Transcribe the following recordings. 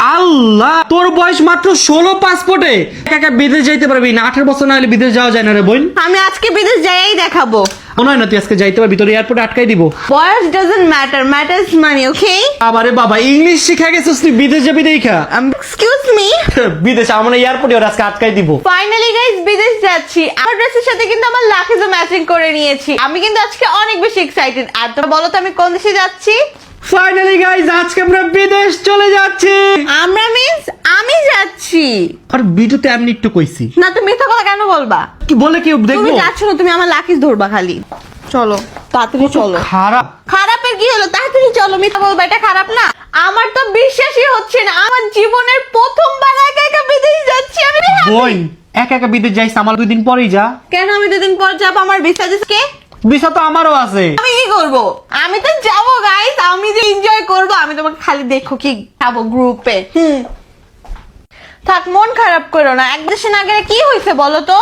আল্লাহ, তোর বয়স মাত্র 16, পাসপোর্টে একা বিদেশ যাইতে পারবি না? 18 বছর না হলে বিদেশ যাওয়া যায় না রে বোন। আমি আজকে বিদেশ যাইই দেখাবো। মনে হয় না তুই আজকে যাইতে পারবি, তোর এয়ারপোর্টে আটকাই দিব। বয়স ডাজন্ট ম্যাটার, ম্যাটারস মানি, ওকে? আরে বাবা, ইংলিশ শিখা গেছিস তুই, বিদেশ যাবি দেখা। এক্সকিউজ মি, বিদেশ আমার এয়ারপোর্টে ওর আজকে আটকাই দিব। ফাইনালি গাইস বিদেশ যাচ্ছি। আমার ড্রেসের সাথে কিন্তু আমার লাকেজও ম্যাচিং করে নিয়েছি। আমি কিন্তু আজকে অনেক বেশি এক্সাইটেড। আর তোমরা বলো তো আমি কোন দেশে যাচ্ছি? ফাইনালি গাইস, আজকে আমরা বিদেশ চলে যাচ্ছি। আমরা মিন্স আমি যাচ্ছি। আর ভিডিওতে আমি একটু কইছি না, তুমি মিথ্যা কথা কেন বলবা? কি বলে কি তুমি দেখবো? যাচ্ছ না, তুমি আমার লাকেজ ধরবা খালি। চলো তাড়াতাড়ি চলো। খারাপ খারাপের কি হলো? তাড়াতাড়ি চলো। মিথ্যা বলবা, এটা খারাপ না? আমার তো বিশ্বাসই হচ্ছে না, আমার জীবনের প্রথমবার একা একা বিদেশ যাচ্ছি আমি। বোন, একা একা বিদেশ যাইছ, আমার 2 দিন পরেই যা। কেন আমি 2 দিন পর যাব? আমার ভিসা দিছে। ভিসা তো আমারও আছে। আমি কি করব? আমি তো যাবো গাইস, আমি যে এনজয় করব। আমি তোমাকে খালি দেখো কি যাবো গ্রুপে। থাক, মন খারাপ করো না। এক দেশে না গেলে কি হইছে বলো তো?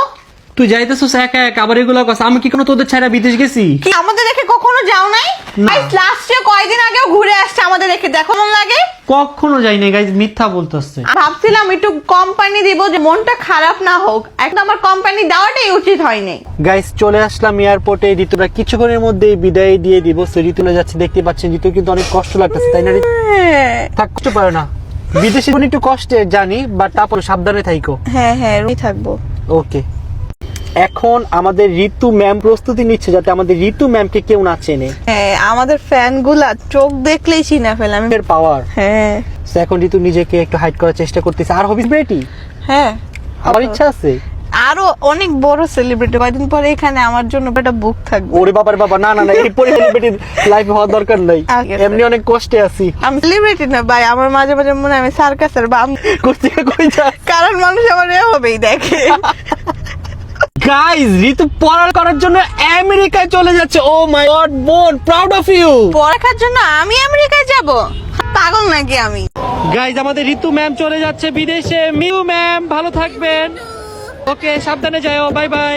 তুই যাইতেছিস একা একা, আবার এগুলো কথা। আমি কি কোনো তোদের ছাড়া বিদেশ গেছি? কি আমাদের রেখে কখনো যাও নাই? না। গাইস লাস্টে কয়দিন আগেও ঘুরে আসছে আমাদের রেখে, দেখো মন লাগে। কখনো যাই নাই গাইস, মিথ্যা বলতেছে। ভাবছিলাম একটু কোম্পানি দিব যে মনটা খারাপ না হোক। একদম আমার কোম্পানি দেওয়াটাই উচিত হয়নি। গাইস চলে আসলাম এয়ারপোর্টে। ঋতুরা কিছুক্ষণের মধ্যেই বিদায় দিয়ে দিব। সো ঋতুরা যাচ্ছে, দেখতে পাচ্ছেন। ঋতু কিন্তু অনেক কষ্ট লাগতেছে, তাই না? থাক, কষ্ট পারে না। বিদেশে একটু কষ্টের জানি, বাট তারপর সাবধানে থাইকো। হ্যাঁ হ্যাঁ, রুই থাকবো। ওকে, এখন আমাদের ঋতু ম্যাম প্রস্তুতি নিচ্ছে যাতে আমাদের ঋতু ম্যামকে কেউ না চেনে। হ্যাঁ, আমাদের ফ্যান গুলা চোখ দেখলেই চিনা ফেলাম। এর পাওয়ার। হ্যাঁ সো এখন ঋতু নিজেকে একটু হাইড করার চেষ্টা করতেছে। আর হবি সেলিব্রিটি হ্যাঁ, আমার ইচ্ছা আছে আরো অনেক বড় সেলিব্রিটি। কয়দিন পরে এখানে আমার জন্য একটা বুক থাকবে। ওরে বাবার বাবা, না না না, এই সেলিব্রিটি লাইফে হওয়ার দরকার নাই। আগে এমনি অনেক কষ্টে আছি। আমি সেলিব্রিটি না ভাই, আমার মাঝে মাঝে মনে হয় আমি সার্কাসের বাম। করতে কই যা। কারণ মানুষ আমার এভাবেই দেখে। গাইস, ঋতু পড়ার করার জন্য আমেরিকায় চলে যাচ্ছে। ও মাই গড বোন, প্রাউড অফ ইউ। পড়ার জন্য আমি আমেরিকায় যাব? পাগল নাকি আমি? গাইস, আমাদের ঋতু ম্যাম চলে যাচ্ছে বিদেশে। মিউ ম্যাম ভালো থাকবেন। ওকে, সাবধানে যাও, বাই বাই।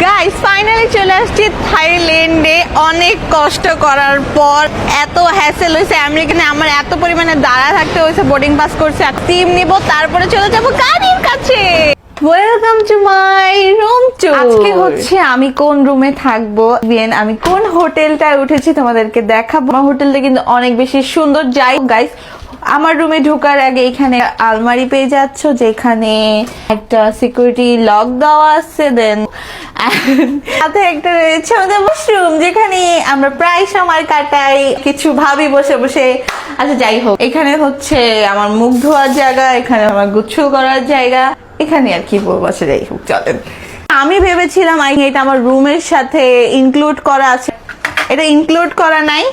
গাইস ফাইনালি চলে আসছি থাইল্যান্ডে। অনেক কষ্ট করার পর এত হ্যাসেল হয়েছে আমেরিকানে, আমার এত পরিমাণে দাঁড়া থাকতে হয়েছে। বোর্ডিং পাস করছে, সিম নিব, তারপরে চলে যাব গাড়ির কাছে। Welcome to my room tour. আজকে হচ্ছে আমি কোন রুমে থাকবো, আমি কোন হোটেলটায় উঠেছি তোমাদেরকে দেখাবো। আমার হোটেলটা কিন্তু অনেক বেশি সুন্দর। যাই গাইস, আমার রুমে ঢোকার আগে এখানে আলমারি পেয়ে যাচ্ছ, যেখানে একটা সিকিউরিটি লক দেওয়া আছে। দেন সাথে একটা রয়েছে আমাদের ওয়াশরুম, যেখানে আমরা প্রায় সময় কাটাই, কিছু ভাবি বসে বসে। আচ্ছা যাই হোক, এখানে হচ্ছে আমার মুখ ধোয়ার জায়গা, এখানে আমার গোসল করার জায়গা, এখানে আর কি বলবো। আচ্ছা যাই হোক, চলেন। আমি ভেবেছিলাম এটা আমার রুমের সাথে ইনক্লুড করা আছে, এটা ইনক্লুড করা নাই।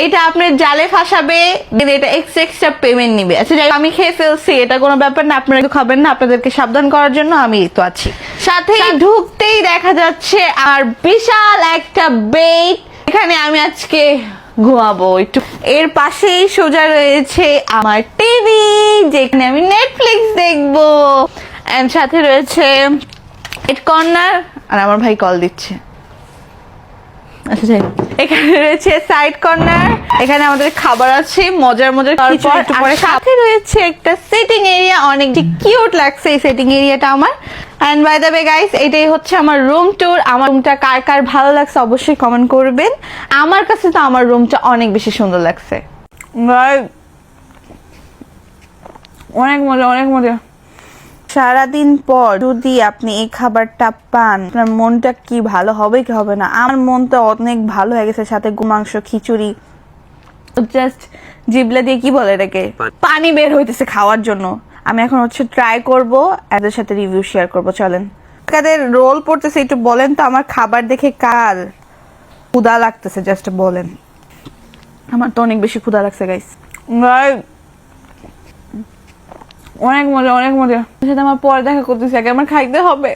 এটা আপনার জালে ফাঁসাবে, এটা এক্সট্রা পেমেন্ট নিবে। আচ্ছা যাই, আমি খেয়ে ফেলছি, এটা কোনো ব্যাপার না। আপনারা একটু খাবেন না, আপনাদেরকে সাবধান করার জন্য আমি তো আছি সাথে। ঢুকতেই দেখা যাচ্ছে আর বিশাল একটা বেড, এখানে আমি আজকে ঘুমাবো একটু। এর পাশেই সোজা রয়েছে আমার টিভি, যেখানে আমি নেটফ্লিক্স দেখবো। এন্ড সাথে রয়েছে এট কর্নার, আর আমার ভাই কল দিচ্ছে। আচ্ছা যাই, এখানে রয়েছে সাইড কর্নার, এখানে আমাদের খাবার আছে মজার মজার কিছু। আর সাথে রয়েছে একটা সিটিং এরিয়া, অনেক কিউট লাগছে এই সিটিং এরিয়াটা আমার। And by the way guys, এটাই হচ্ছে আমার রুম ট্যুর। আমার রুমটা কার কার ভালো লাগছে অবশ্যই কমেন্ট করবেন। আমার কাছে তো আমার রুমটা অনেক বেশি সুন্দর লাগছে। অনেক মজা, অনেক মজা। সারাদিন পর যদি আপনি এই খাবারটা পান, আপনার মনটা কি ভালো হবে কি হবে না? আমার মন তো অনেক ভালো হয়ে গেছে। সাথে মাংস, খিচুড়ি, জাস্ট জিবলা দিয়ে কি বলে এটাকে, পানি বের হইতেছে খাওয়ার জন্য। আমি এখন হচ্ছে ট্রাই করবো, এদের সাথে রিভিউ শেয়ার করবো। চলেন, কাদের রোল পড়তেছে একটু বলেন তো। আমার খাবার দেখে কার ক্ষুধা লাগতেছে জাস্ট বলেন। আমার তো অনেক বেশি ক্ষুধা লাগছে গাইস। অনেক মজা, অনেক মজা। সাথে আমার পরে দেখা করতেছে, আগে আমার খাইতে হবে।